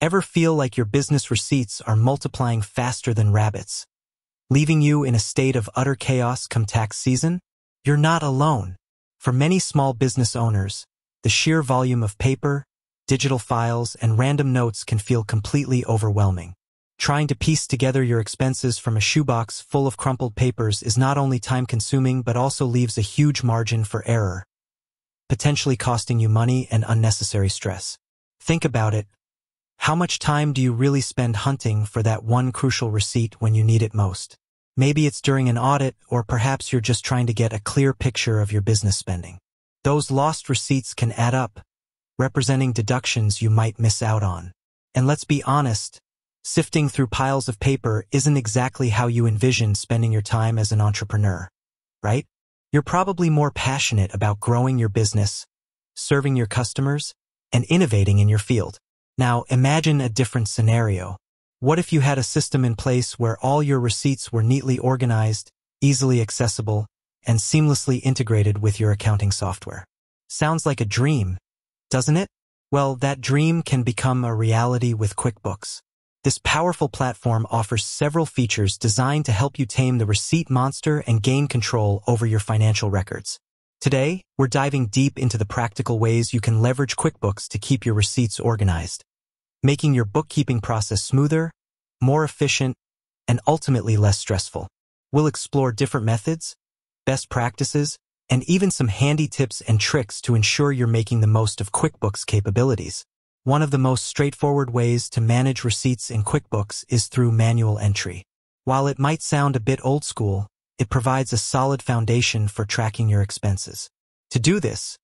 Ever feel like your business receipts are multiplying faster than rabbits, leaving you in a state of utter chaos come tax season? You're not alone. For many small business owners, the sheer volume of paper, digital files, and random notes can feel completely overwhelming. Trying to piece together your expenses from a shoebox full of crumpled papers is not only time-consuming but also leaves a huge margin for error, potentially costing you money and unnecessary stress. Think about it. How much time do you really spend hunting for that one crucial receipt when you need it most? Maybe it's during an audit, or perhaps you're just trying to get a clear picture of your business spending. Those lost receipts can add up, representing deductions you might miss out on. And let's be honest, sifting through piles of paper isn't exactly how you envision spending your time as an entrepreneur, right? You're probably more passionate about growing your business, serving your customers, and innovating in your field. Now, imagine a different scenario. What if you had a system in place where all your receipts were neatly organized, easily accessible, and seamlessly integrated with your accounting software? Sounds like a dream, doesn't it? Well, that dream can become a reality with QuickBooks. This powerful platform offers several features designed to help you tame the receipt monster and gain control over your financial records. Today, we're diving deep into the practical ways you can leverage QuickBooks to keep your receipts organized, making your bookkeeping process smoother, more efficient, and ultimately less stressful. We'll explore different methods, best practices, and even some handy tips and tricks to ensure you're making the most of QuickBooks capabilities. One of the most straightforward ways to manage receipts in QuickBooks is through manual entry. While it might sound a bit old school, it provides a solid foundation for tracking your expenses. To do this,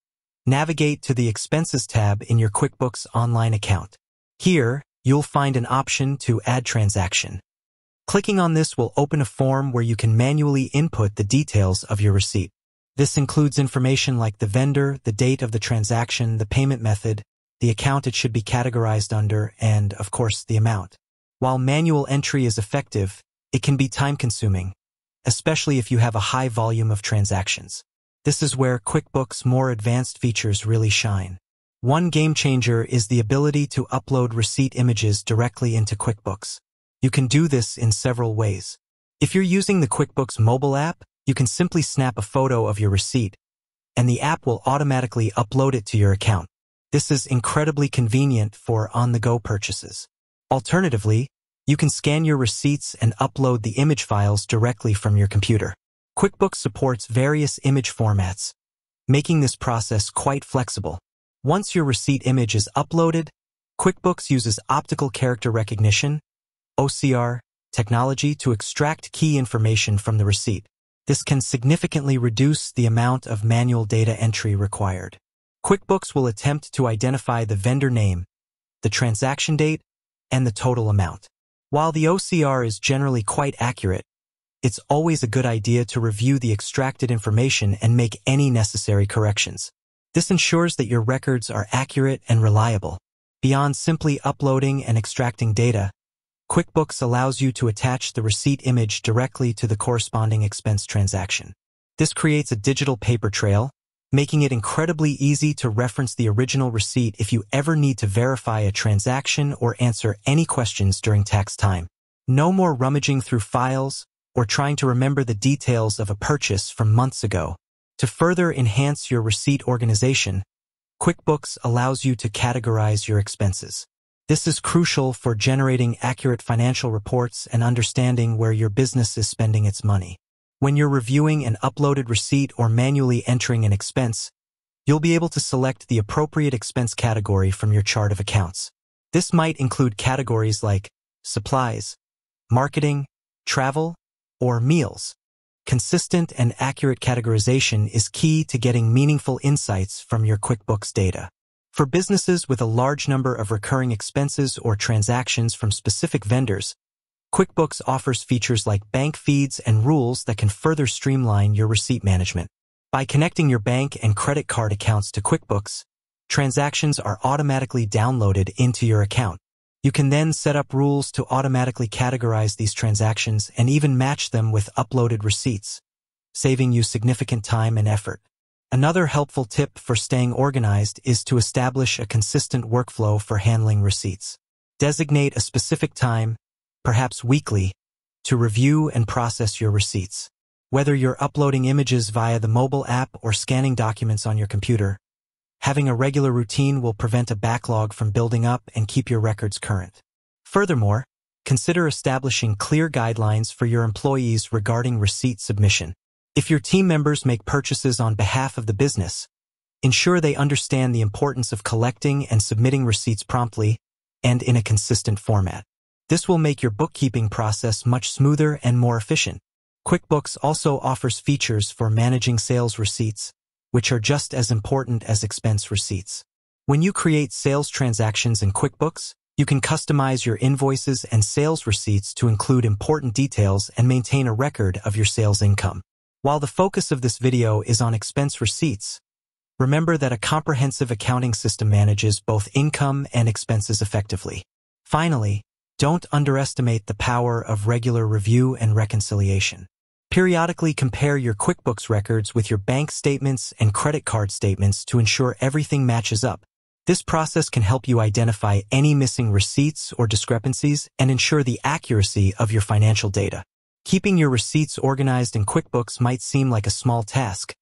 navigate to the Expenses tab in your QuickBooks Online account. Here, you'll find an option to add transaction. Clicking on this will open a form where you can manually input the details of your receipt. This includes information like the vendor, the date of the transaction, the payment method, the account it should be categorized under, and, of course, the amount. While manual entry is effective, it can be time-consuming, especially if you have a high volume of transactions. This is where QuickBooks' more advanced features really shine. One game changer is the ability to upload receipt images directly into QuickBooks. You can do this in several ways. If you're using the QuickBooks mobile app, you can simply snap a photo of your receipt, and the app will automatically upload it to your account. This is incredibly convenient for on-the-go purchases. Alternatively, you can scan your receipts and upload the image files directly from your computer. QuickBooks supports various image formats, making this process quite flexible. Once your receipt image is uploaded, QuickBooks uses optical character recognition, OCR, technology to extract key information from the receipt. This can significantly reduce the amount of manual data entry required. QuickBooks will attempt to identify the vendor name, the transaction date, and the total amount. While the OCR is generally quite accurate, it's always a good idea to review the extracted information and make any necessary corrections. This ensures that your records are accurate and reliable. Beyond simply uploading and extracting data, QuickBooks allows you to attach the receipt image directly to the corresponding expense transaction. This creates a digital paper trail, making it incredibly easy to reference the original receipt if you ever need to verify a transaction or answer any questions during tax time. No more rummaging through files or trying to remember the details of a purchase from months ago. To further enhance your receipt organization, QuickBooks allows you to categorize your expenses. This is crucial for generating accurate financial reports and understanding where your business is spending its money. When you're reviewing an uploaded receipt or manually entering an expense, you'll be able to select the appropriate expense category from your chart of accounts. This might include categories like supplies, marketing, travel, or meals. Consistent and accurate categorization is key to getting meaningful insights from your QuickBooks data. For businesses with a large number of recurring expenses or transactions from specific vendors, QuickBooks offers features like bank feeds and rules that can further streamline your receipt management. By connecting your bank and credit card accounts to QuickBooks, transactions are automatically downloaded into your account. You can then set up rules to automatically categorize these transactions and even match them with uploaded receipts, saving you significant time and effort. Another helpful tip for staying organized is to establish a consistent workflow for handling receipts. Designate a specific time, perhaps weekly, to review and process your receipts. Whether you're uploading images via the mobile app or scanning documents on your computer, having a regular routine will prevent a backlog from building up and keep your records current. Furthermore, consider establishing clear guidelines for your employees regarding receipt submission. If your team members make purchases on behalf of the business, ensure they understand the importance of collecting and submitting receipts promptly and in a consistent format. This will make your bookkeeping process much smoother and more efficient. QuickBooks also offers features for managing sales receipts, which are just as important as expense receipts. When you create sales transactions in QuickBooks, you can customize your invoices and sales receipts to include important details and maintain a record of your sales income. While the focus of this video is on expense receipts, remember that a comprehensive accounting system manages both income and expenses effectively. Finally, don't underestimate the power of regular review and reconciliation. Periodically compare your QuickBooks records with your bank statements and credit card statements to ensure everything matches up. This process can help you identify any missing receipts or discrepancies and ensure the accuracy of your financial data. Keeping your receipts organized in QuickBooks might seem like a small task,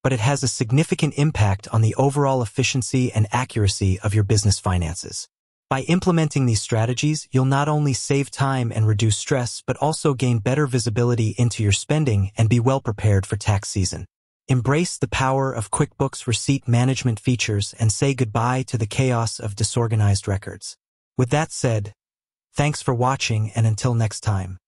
but it has a significant impact on the overall efficiency and accuracy of your business finances. By implementing these strategies, you'll not only save time and reduce stress, but also gain better visibility into your spending and be well prepared for tax season. Embrace the power of QuickBooks receipt management features and say goodbye to the chaos of disorganized records. With that said, thanks for watching, and until next time.